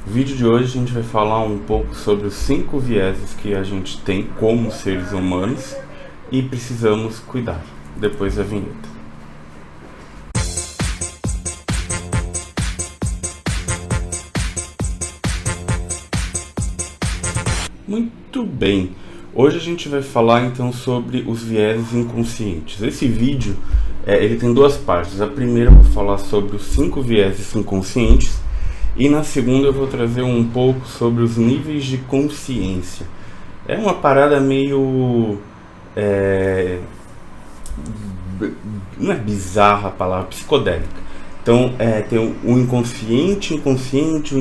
No vídeo de hoje a gente vai falar um pouco sobre os 5 vieses que a gente tem como seres humanos e precisamos cuidar. Depois da vinheta. Muito bem, hoje a gente vai falar então sobre os vieses inconscientes. Esse vídeo ele tem duas partes. A primeira eu vou falar sobre os 5 vieses inconscientes e na segunda eu vou trazer um pouco sobre os níveis de consciência. É uma parada meio... não é bizarra a palavra, psicodélica. Então tem o inconsciente, o inconsciente,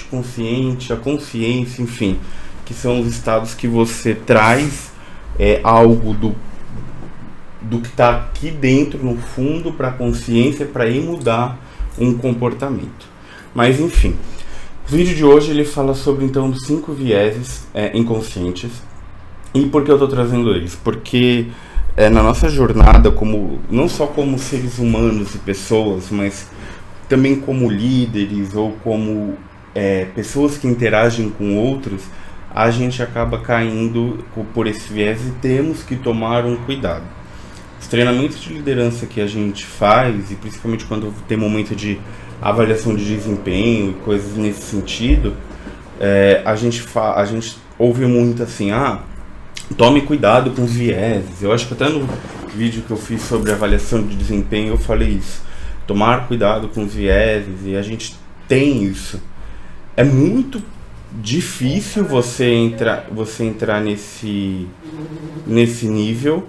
consciente, a consciência, enfim, que são os estados que você traz algo do que está aqui dentro, no fundo, para a consciência, para ir mudar um comportamento. Mas enfim, o vídeo de hoje ele fala sobre então os 5 vieses inconscientes. E por que eu estou trazendo eles? Porque na nossa jornada, não só como seres humanos e pessoas, mas também como líderes ou como pessoas que interagem com outros, a gente acaba caindo por esse viés e temos que tomar um cuidado. Os treinamentos de liderança que a gente faz, e principalmente quando tem momento de avaliação de desempenho e coisas nesse sentido, a gente ouve muito assim, tome cuidado com os vieses. Eu acho que até no vídeo que eu fiz sobre avaliação de desempenho eu falei isso, tomar cuidado com os vieses, e a gente tem isso. É muito difícil você entrar nesse nível.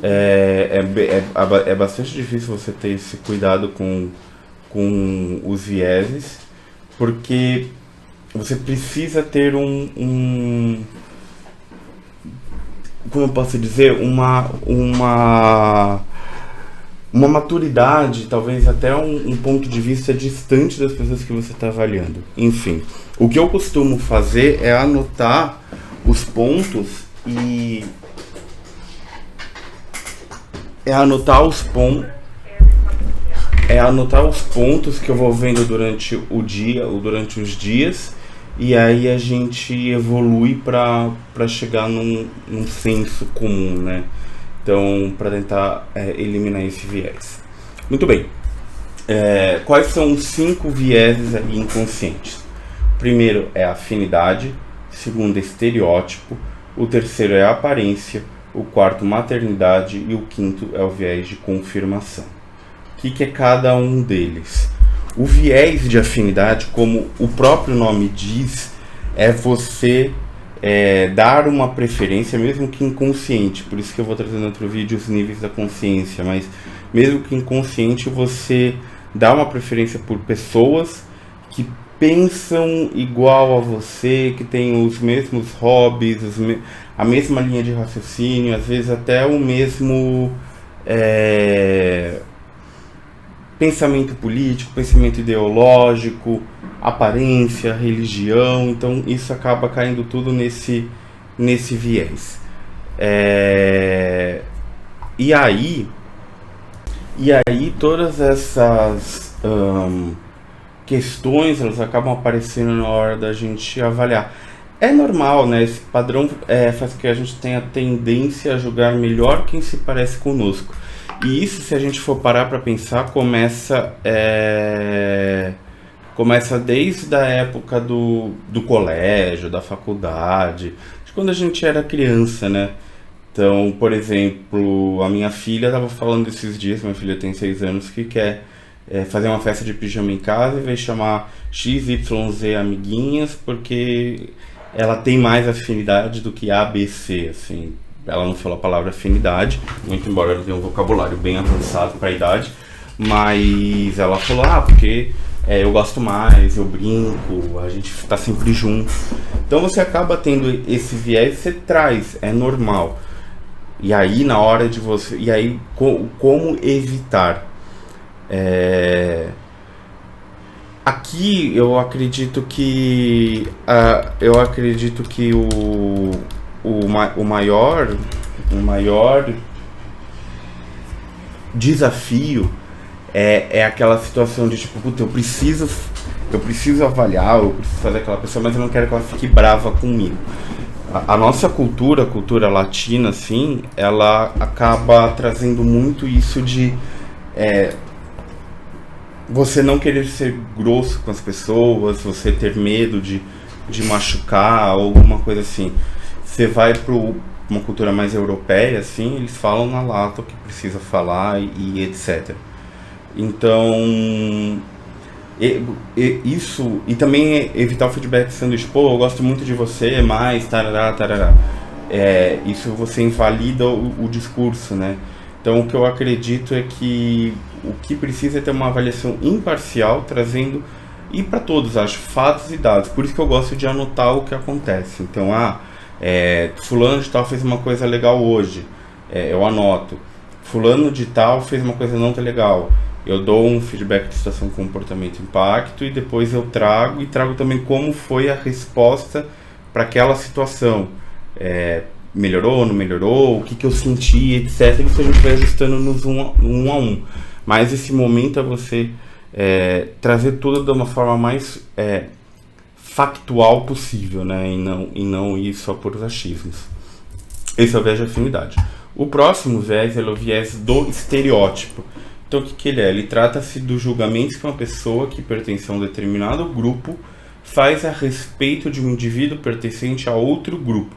É bastante difícil você ter esse cuidado com os vieses, porque você precisa ter como eu posso dizer, uma maturidade, talvez até um ponto de vista distante das pessoas que você está avaliando. Enfim, o que eu costumo fazer é anotar os pontos e anotar os pontos que eu vou vendo durante o dia ou durante os dias, e aí a gente evolui para chegar num senso comum, né? Então, para tentar eliminar esse viés. Muito bem. Quais são os 5 vieses ali inconscientes? O primeiro é a afinidade, o segundo é estereótipo, o terceiro é a aparência, o quarto maternidade e o quinto é o viés de confirmação. O que é cada um deles? O viés de afinidade, como o próprio nome diz, é você dar uma preferência, mesmo que inconsciente. Por isso que eu vou trazer no outro vídeo os níveis da consciência, mas mesmo que inconsciente, você dá uma preferência por pessoas que pensam igual a você, que têm os mesmos hobbies, a mesma linha de raciocínio, às vezes até o mesmo pensamento político, pensamento ideológico, aparência, religião. Então isso acaba caindo tudo nesse viés. E aí todas essas questões, elas acabam aparecendo na hora da gente avaliar. É normal, né? Esse padrão faz com que a gente tenha tendência a julgar melhor quem se parece conosco. E isso, se a gente for parar para pensar, começa desde a época do colégio, da faculdade, de quando a gente era criança, né? Então, por exemplo, a minha filha estava falando esses dias, minha filha tem 6 anos, que quer fazer uma festa de pijama em casa e vai chamar XYZ amiguinhas, porque ela tem mais afinidade do que A, B, C, assim. Ela não falou a palavra afinidade, muito embora ela tenha um vocabulário bem avançado para a idade, mas ela falou, porque eu gosto mais, eu brinco, a gente está sempre junto. Então você acaba tendo esse viés, você traz, é normal. E aí na hora de você... E aí como evitar? Aqui eu acredito que o maior desafio é aquela situação de tipo, puta, eu preciso eu preciso avaliar, eu preciso fazer aquela pessoa, mas eu não quero que ela fique brava comigo. A nossa cultura, a cultura latina, assim, ela acaba trazendo muito isso de você não querer ser grosso com as pessoas, você ter medo de machucar ou alguma coisa assim. Você vai para uma cultura mais europeia, assim, eles falam na lata o que precisa falar e etc. Então, isso, e também evitar o feedback sendo pô, eu gosto muito de você, mais, tarará, tarará. Isso você invalida o discurso, né? Então, o que eu acredito é que o que precisa é ter uma avaliação imparcial, trazendo, e para todos, acho, fatos e dados. Por isso que eu gosto de anotar o que acontece. Então, fulano de tal fez uma coisa legal hoje, eu anoto. Fulano de tal fez uma coisa não tão legal. Eu dou um feedback de situação, comportamento, impacto, e depois eu trago também como foi a resposta para aquela situação. Melhorou, não melhorou, o que eu senti, etc. Isso a gente vai ajustando nos um a um. Mas esse momento é você trazer tudo de uma forma mais factual possível, né? E não ir só por achismos. Esse é o viés de afinidade. O próximo viés é o viés do estereótipo. Então, o que ele é? Ele trata-se dos julgamentos que uma pessoa que pertence a um determinado grupo faz a respeito de um indivíduo pertencente a outro grupo,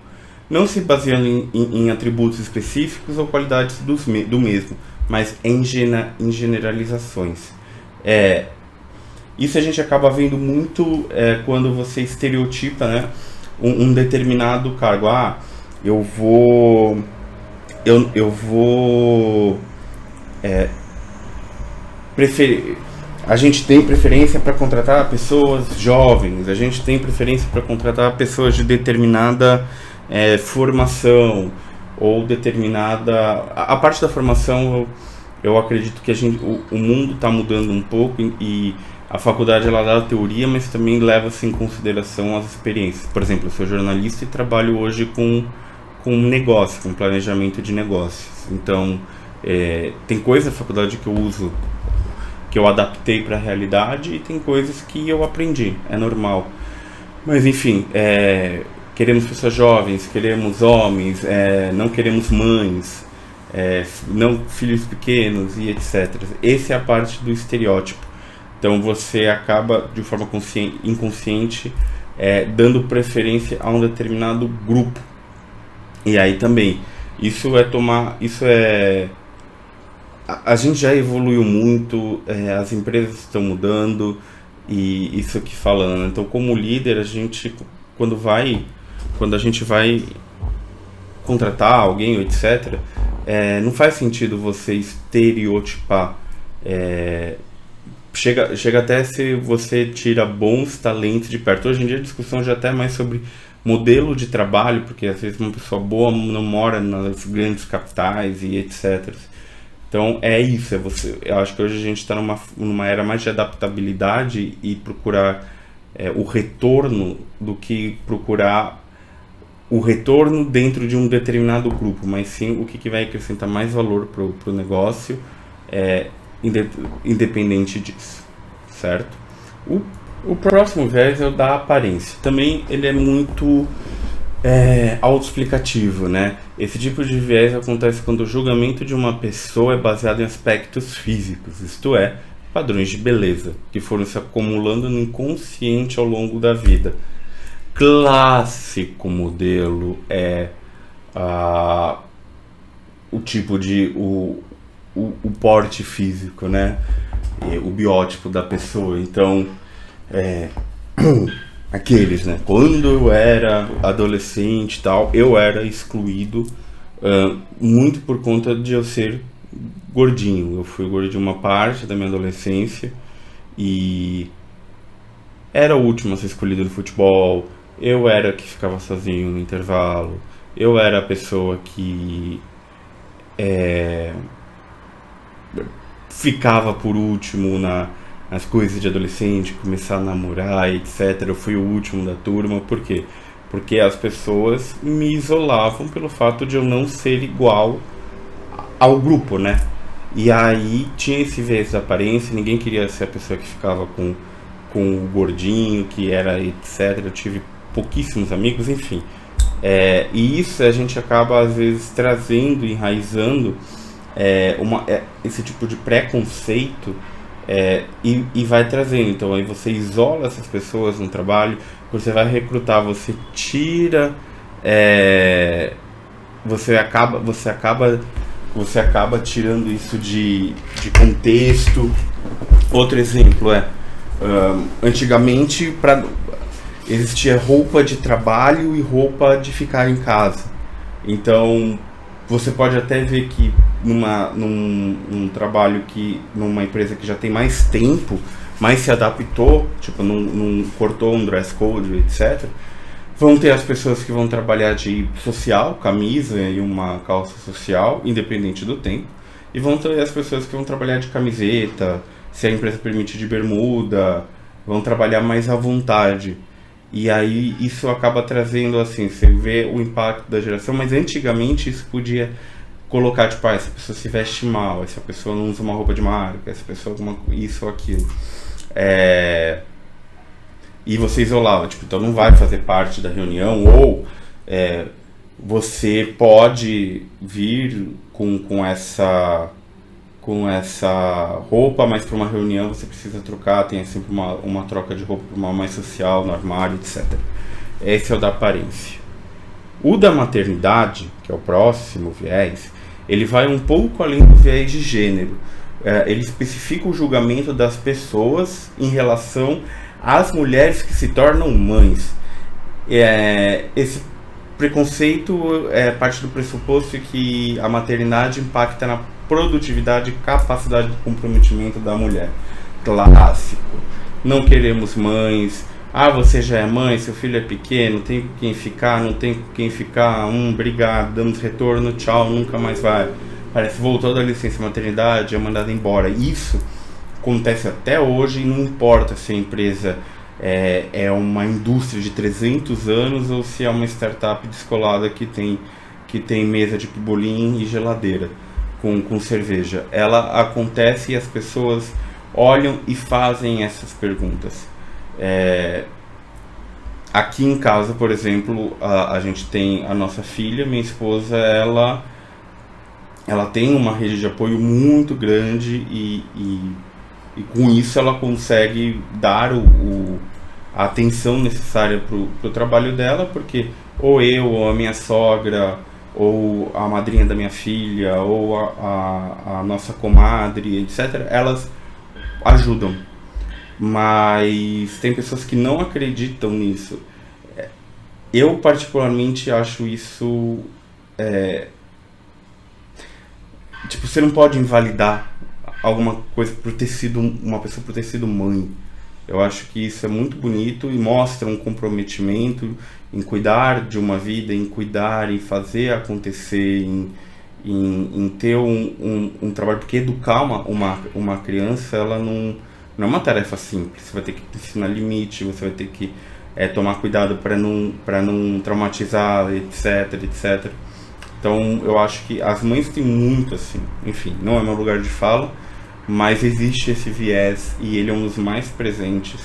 não se baseando em atributos específicos ou qualidades do mesmo, mas em generalizações. Isso a gente acaba vendo muito quando você estereotipa, né, um determinado cargo. Eu vou a gente tem preferência para contratar pessoas jovens, a gente tem preferência para contratar pessoas de determinada formação ou determinada... A parte da formação, eu acredito que o mundo está mudando um pouco e a faculdade ela dá a teoria, mas também leva-se em consideração as experiências. Por exemplo, eu sou jornalista e trabalho hoje com negócio, com planejamento de negócios. Então, tem coisas da faculdade que eu uso, que eu adaptei para a realidade, e tem coisas que eu aprendi, é normal. Mas enfim, queremos pessoas jovens, queremos homens, não queremos mães, não filhos pequenos e etc. Essa é a parte do estereótipo. Então você acaba, de forma inconsciente, dando preferência a um determinado grupo. E aí também, a gente já evoluiu muito, as empresas estão mudando, e isso aqui falando. Então, como líder, a gente, quando a gente vai contratar alguém, etc., não faz sentido você estereotipar. Chega até se você tira bons talentos de perto. Hoje em dia a discussão já até é mais sobre modelo de trabalho, porque às vezes uma pessoa boa não mora nas grandes capitais e etc. Então isso, eu acho que hoje a gente está numa era mais de adaptabilidade e procurar o retorno do que procurar o retorno dentro de um determinado grupo, mas sim o que vai acrescentar mais valor para o negócio, independente disso, certo? O próximo viés é o da aparência. Também ele é muito autoexplicativo, né? Esse tipo de viés acontece quando o julgamento de uma pessoa é baseado em aspectos físicos, isto é, padrões de beleza, que foram se acumulando no inconsciente ao longo da vida. Clássico modelo o tipo de o porte físico, né? O biótipo da pessoa. Então, aqueles, né? Quando eu era adolescente e tal, eu era excluído muito por conta de eu ser gordinho. Eu fui gordinho uma parte da minha adolescência e era o último a ser escolhido no futebol. Eu era que ficava sozinho no intervalo. Eu era a pessoa que ficava por último nas coisas de adolescente, começar a namorar, etc. Eu fui o último da turma. Por quê? Porque as pessoas me isolavam pelo fato de eu não ser igual ao grupo, né? E aí tinha esse viés da aparência, ninguém queria ser a pessoa que ficava com com o gordinho, que era etc. Eu tive pouquíssimos amigos, enfim. E isso a gente acaba às vezes trazendo, enraizando esse tipo de preconceito, e vai trazendo. Então aí você isola essas pessoas no trabalho, você vai recrutar, você tira, você acaba tirando isso de contexto. Outro exemplo antigamente existia roupa de trabalho e roupa de ficar em casa. Então você pode até ver que num trabalho numa empresa que já tem mais tempo, mais se adaptou, tipo, não cortou um dress code, etc. Vão ter as pessoas que vão trabalhar de social, camisa e uma calça social, independente do tempo. E vão ter as pessoas que vão trabalhar de camiseta, se a empresa permite, de bermuda, vão trabalhar mais à vontade. E aí isso acaba trazendo, assim, você vê o impacto da geração, mas antigamente isso podia colocar, tipo, essa pessoa se veste mal, essa pessoa não usa uma roupa de marca, essa pessoa isso ou aquilo. E você isolava, tipo, então não vai fazer parte da reunião, ou você pode vir com essa roupa, mas para uma reunião você precisa trocar, tem sempre uma troca de roupa para uma mais social, no armário, etc. Esse é o da aparência. O da maternidade, que é o próximo viés, ele vai um pouco além do viés de gênero. Ele especifica o julgamento das pessoas em relação às mulheres que se tornam mães. Esse preconceito parte do pressuposto que a maternidade impacta na produtividade e capacidade de comprometimento da mulher. Clássico. Não queremos mães. Você já é mãe, seu filho é pequeno, tem com quem ficar, não tem com quem ficar, obrigado, damos retorno, tchau, nunca mais vai. Parece que voltou da licença maternidade, é mandado embora. Isso acontece até hoje, e não importa se a empresa é uma indústria de 300 anos ou se é uma startup descolada que tem mesa de pibolim e geladeira com cerveja. Ela acontece e as pessoas olham e fazem essas perguntas. Aqui em casa, por exemplo, a gente tem a nossa filha, minha esposa, ela tem uma rede de apoio muito grande e com isso ela consegue dar a atenção necessária para o trabalho dela, porque ou eu, ou a minha sogra, ou a madrinha da minha filha, ou a nossa comadre, etc., elas ajudam. Mas tem pessoas que não acreditam nisso. Eu particularmente acho isso... tipo, você não pode invalidar alguma coisa por ter sido uma pessoa, por ter sido mãe. Eu acho que isso é muito bonito e mostra um comprometimento em cuidar de uma vida, em cuidar, em fazer acontecer, em ter um trabalho, porque educar uma criança, ela não é uma tarefa simples. Você vai ter que ensinar limite, você vai ter que tomar cuidado para não traumatizar, etc. Então eu acho que as mães têm muito, assim, enfim, não é meu lugar de fala, mas existe esse viés e ele é um dos mais presentes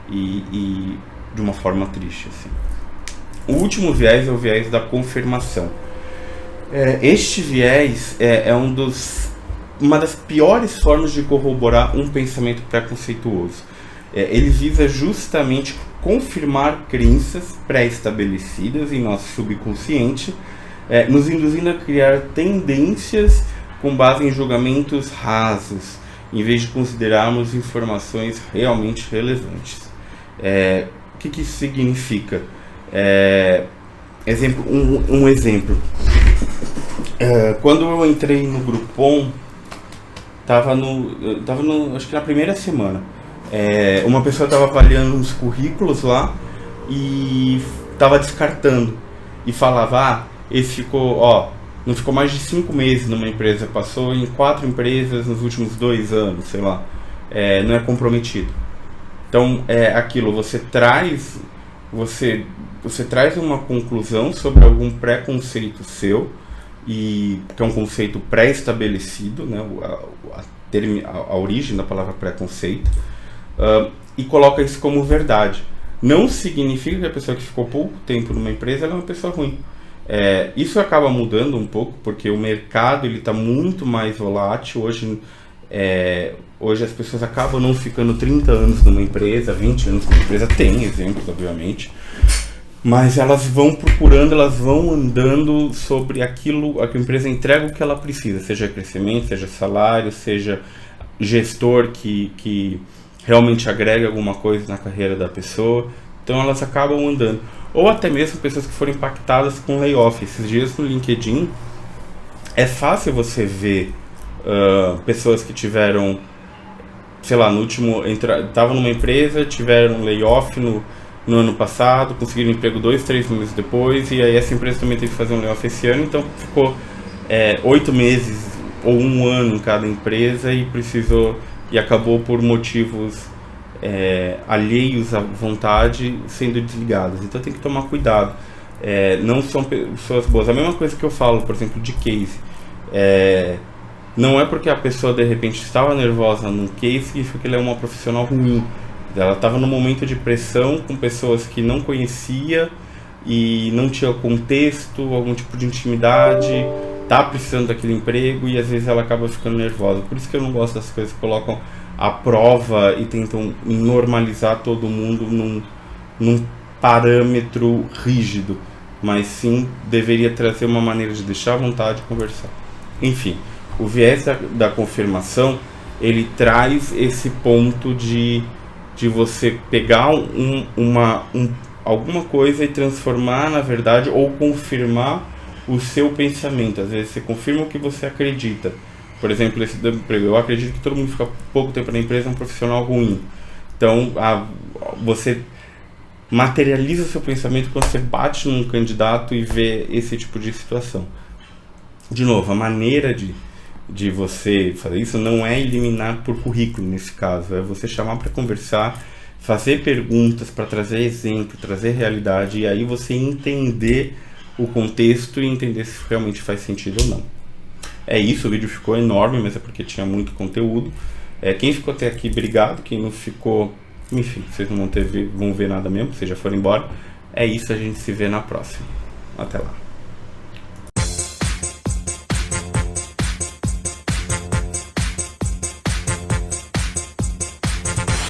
e de uma forma triste, assim. O último viés é o viés da confirmação. Este viés é uma das piores formas de corroborar um pensamento preconceituoso. Ele visa justamente confirmar crenças pré-estabelecidas em nosso subconsciente, nos induzindo a criar tendências com base em julgamentos rasos, em vez de considerarmos informações realmente relevantes. O que isso significa? Um exemplo. Quando eu entrei no Groupon, acho que na primeira semana, uma pessoa estava avaliando uns currículos lá e estava descartando e falava, esse não ficou mais de 5 meses numa empresa, passou em 4 empresas nos últimos 2 anos, sei lá, não é comprometido. Então aquilo, você traz uma conclusão sobre algum preconceito seu, que é um conceito pré-estabelecido, né? A origem da palavra preconceito, e coloca isso como verdade. Não significa que a pessoa que ficou pouco tempo numa empresa ela é uma pessoa ruim. Isso acaba mudando um pouco, porque o mercado está muito mais volátil. Hoje as pessoas acabam não ficando 30 anos numa empresa, 20 anos numa empresa. Tem exemplos, obviamente. Mas elas vão procurando, elas vão andando sobre aquilo, a empresa entrega o que ela precisa, seja crescimento, seja salário, seja gestor que realmente agrega alguma coisa na carreira da pessoa. Então elas acabam andando. Ou até mesmo pessoas que foram impactadas com layoff. Esses dias no LinkedIn é fácil você ver pessoas que tiveram, sei lá, estavam numa empresa, tiveram um layoff no ano passado, conseguiram emprego 2, 3 meses depois, e aí essa empresa também teve que fazer um layoff esse ano, então ficou 8 meses ou 1 ano em cada empresa e acabou por motivos alheios à vontade sendo desligados. Então tem que tomar cuidado. Não são pessoas boas. A mesma coisa que eu falo, por exemplo, de case. Não é porque a pessoa de repente estava nervosa num case que ele é uma profissional ruim. Ela estava num momento de pressão com pessoas que não conhecia e não tinha contexto, algum tipo de intimidade, tá precisando daquele emprego e às vezes ela acaba ficando nervosa. Por isso que eu não gosto das coisas que colocam à prova e tentam normalizar todo mundo num parâmetro rígido, mas sim deveria trazer uma maneira de deixar à vontade de conversar. Enfim, o viés da confirmação, ele traz esse ponto de você pegar alguma coisa e transformar na verdade ou confirmar o seu pensamento. Às vezes você confirma o que você acredita. Por exemplo, esse do emprego. Eu acredito que todo mundo que fica pouco tempo na empresa é um profissional ruim. Então, você materializa o seu pensamento quando você bate num candidato e vê esse tipo de situação. De novo, a maneira de você fazer isso não é eliminar por currículo nesse caso, é você chamar para conversar, fazer perguntas para trazer exemplo, trazer realidade e aí você entender o contexto e entender se realmente faz sentido ou não. É isso, o vídeo ficou enorme, mas é porque tinha muito conteúdo. Quem ficou até aqui, obrigado. Quem não ficou, enfim, vocês não vão ver nada mesmo, vocês já foram embora. É isso, a gente se vê na próxima. Até lá.